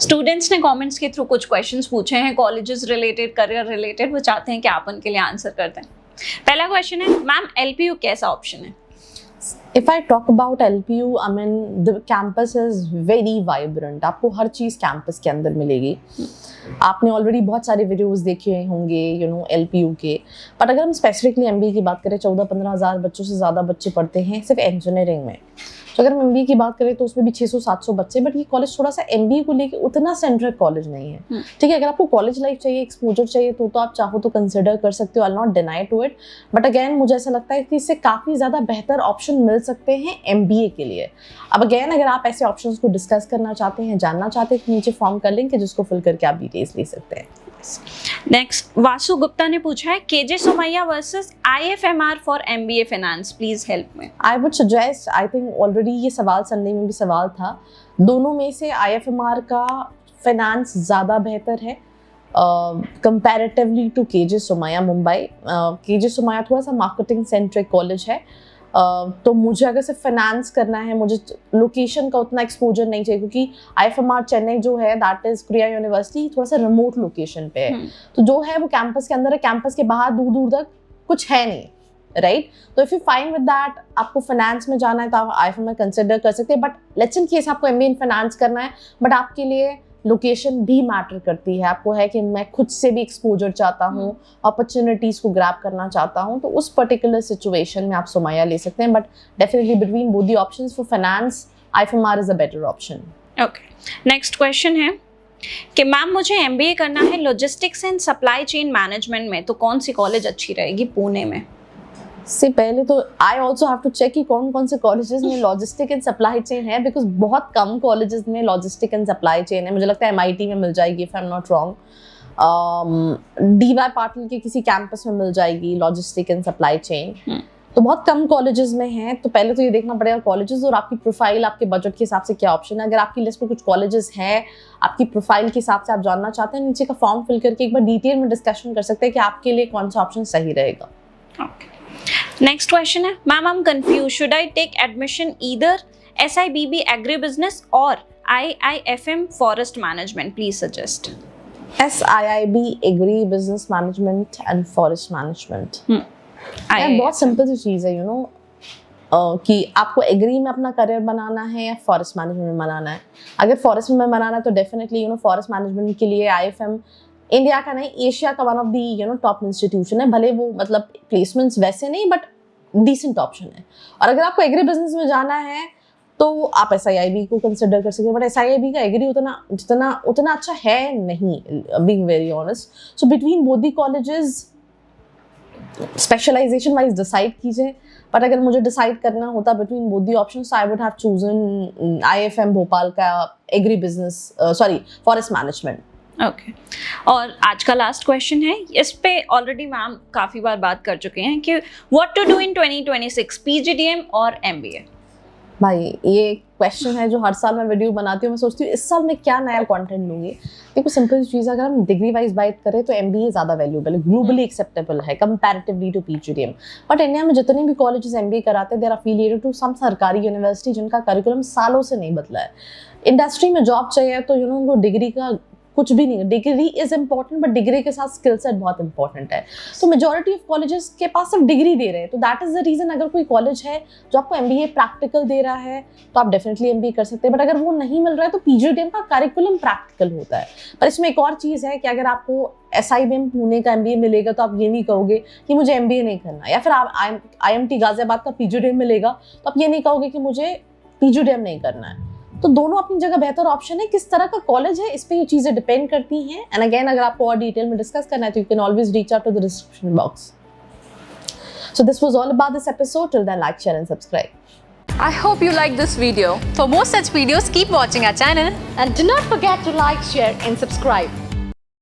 Students ने comments के through कुछ क्वेश्चंस पूछे हैं कॉलेजेस रिलेटेड, करियर रिलेटेड, वो चाहते हैं कि आप उनके लिए आंसर कर दें। पहला क्वेश्चन है, मैम एलपीयू कैसा ऑप्शन है? If I talk about LPU, I mean the campus is very vibrant. आपको हर चीज़ कैंपस के अंदर मिलेगी। आपने ऑलरेडी बहुत सारे वीडियोस देखे होंगे LPU के, बट अगर हम स्पेसिफिकली MBA की बात करें, 14-15 हज़ार बच्चों से ज़्यादा बच्चे पढ़ते हैं सिर्फ इंजीनियरिंग में। तो अगर हम MBA की बात करें तो उसमें भी 600-700 बच्चे, बट ये कॉलेज थोड़ा सा MBA को लेके उतना सेंट्रल कॉलेज नहीं है। ठीक है, अगर आपको कॉलेज लाइफ चाहिए, एक्सपोजर चाहिए तो आप चाहो तो कंसिडर कर सकते हो। I not deny to it, but again मुझे ऐसा लगता है कि इससे काफ़ी ज़्यादा बेहतर ऑप्शन मिल सकते हैं MBA के लिए। अब अगेन अगर आप ऐसे ऑप्शंस को डिस्कस करना चाहते हैं, जानना चाहते हैं, तो नीचे फॉर्म कर लेंगे जिसको फिल करके आप डिटेल्स ले सकते हैं। नेक्स्ट वासु गुप्ता ने पूछा है, KJ Somaiya versus IFMR for MBA finance, please help me. I would suggest, I think already ये सवाल संडे में भी सवाल था, दोनों में से IFMR का फाइनेंस ज़्यादा बेहतर है comparatively to KJ Somaiya Mumbai. KJ Somaiya थोड़ा सा मार्केटिंग सेंट्रिक कॉलेज है, तो मुझे अगर सिर्फ फाइनेंस करना है, मुझे लोकेशन का उतना एक्सपोजर नहीं चाहिए, क्योंकि IFMR चेन्नई जो है दैट इज कोरिया यूनिवर्सिटी, थोड़ा सा रिमोट लोकेशन पे है। तो जो है वो कैंपस के अंदर है, कैंपस के बाहर दूर दूर तक कुछ है नहीं, राइट? तो if you fine with that, आपको फाइनेंस में जाना है तो आप IFMR कंसिडर कर सकते हैं। बट लेट्स इन केस आपको MBA इन फाइनेंस करना है, बट आपके लिए लोकेशन भी मैटर करती है। आपको है कि मैं खुद से भी एक्सपोजर चाहता हूँ, अपॉर्चुनिटीज़ को ग्रैब करना चाहता हूँ, तो उस पर्टिकुलर सिचुएशन में आप सोमैया ले सकते हैं। But definitely between both the options, for finance IFMR is a better option. Okay, next question है कि मैम मुझे MBA करना है logistics and supply chain management में, तो कौन सी कॉलेज अच्छी रहेगी पुणे में? से पहले तो I also have to check कि कौन कौन से कॉलेजेस में लॉजिस्टिक एंड सप्लाई चेन है, बिकॉज बहुत कम कॉलेजेस में लॉजिस्टिक एंड सप्लाई चेन है। मुझे लगता है MIT में मिल जाएगी, if I am not wrong, DY Patil के किसी कैंपस में मिल जाएगी लॉजिस्टिक एंड सप्लाई चेन। तो बहुत कम कॉलेजेस में है। तो पहले तो ये देखना पड़ेगा कॉलेजेस और आपकी प्रोफाइल, आपके बजट के हिसाब से क्या ऑप्शन है। अगर आपकी लिस्ट में कुछ कॉलेजेस हैं, आपकी प्रोफाइल के हिसाब से आप जानना चाहते हैं, नीचे का फॉर्म फिल करके एक बार डिटेल में डिस्कशन कर सकते हैं कि आपके लिए कौन सा ऑप्शन सही रहेगा। नेक्स्ट क्वेश्चन है, ma'am I am confused, should I take admission either SIBB agri business और IIFM forest management, please suggest. SIIB agri business management and forest management बहुत सिंपल सी चीज़ है, कि आपको एग्री में अपना करियर बनाना है या फॉरेस्ट मैनेजमेंट में बनाना है। अगर फॉरेस्ट में बनाना है तो डेफिनेटली फॉरेस्ट मैनेजमेंट के लिए IFM इंडिया का नहीं, एशिया का one of the top institution है। भले वो मतलब प्लेसमेंट्स वैसे नहीं, बट डिसेंट ऑप्शन है। और अगर आपको एग्री बिजनेस में जाना है तो आप SIIB को कंसिडर कर सकते हैं, बट SIIB का एग्री उतना अच्छा है नहीं, being very honest. So between both the colleges specialization wise decide कीजिए। बट अगर मुझे डिसाइड करना होता between both the options, I would have chosen IFM Bhopal का agri business, sorry forest management. Okay, और आज का लास्ट क्वेश्चन है, इस पे ऑलरेडी मैम काफ़ी बार बात कर चुके हैं कि what to do in 2026, PGDM और MBA। भाई ये क्वेश्चन है जो हर साल मैं वीडियो बनाती हूँ। मैं सोचती हूँ इस साल मैं क्या नया कंटेंट लूँगी। देखो सिंपल चीज़, अगर हम डिग्री वाइज बात करें तो MBA ज़्यादा वैल्यूएबल है, ग्लोबली एक्सेप्टेबल है comparatively to PGDM। But India में जितने भी कॉलेजेस MBA कराते हैं, they are affiliated to some सरकारी यूनिवर्सिटी जिनका करिकुलम सालों से नहीं बदला है। इंडस्ट्री में जॉब चाहिए तो उनको डिग्री का कुछ भी नहीं है। Degree is important, but degree के साथ स्किल सेट बहुत इंपॉर्टेंट है। तो मेजॉरिटी ऑफ कॉलेजेस के पास सिर्फ डिग्री दे रहे हैं, तो दैट इज द रीजन। अगर कोई कॉलेज है जो आपको MBA प्रैक्टिकल दे रहा है तो आप डेफिनेटली MBA कर सकते हैं, बट अगर वो नहीं मिल रहा है तो PGDM का करिकुलम प्रैक्टिकल होता है। पर इसमें एक और चीज़ है कि अगर आपको SIBM पुणे का MBA मिलेगा तो आप ये नहीं कहोगे कि मुझे MBA नहीं करना, या फिर आप IMT गाजियाबाद का PGDM मिलेगा तो आप ये नहीं कहोगे कि मुझे PGDM नहीं करना है। तो दोनों अपनी जगह बेहतर ऑप्शन है। किस तरह का कॉलेज है इस पे ये चीज़ें डिपेंड करती हैं। एंड अगेन अगर आपको और डिटेल में डिस्कस करना है तो you can always reach out to the description box. So this was all about this episode. Till then like, share and subscribe. I hope you liked this video. For more such videos, keep watching our channel and do not forget to like, share and subscribe.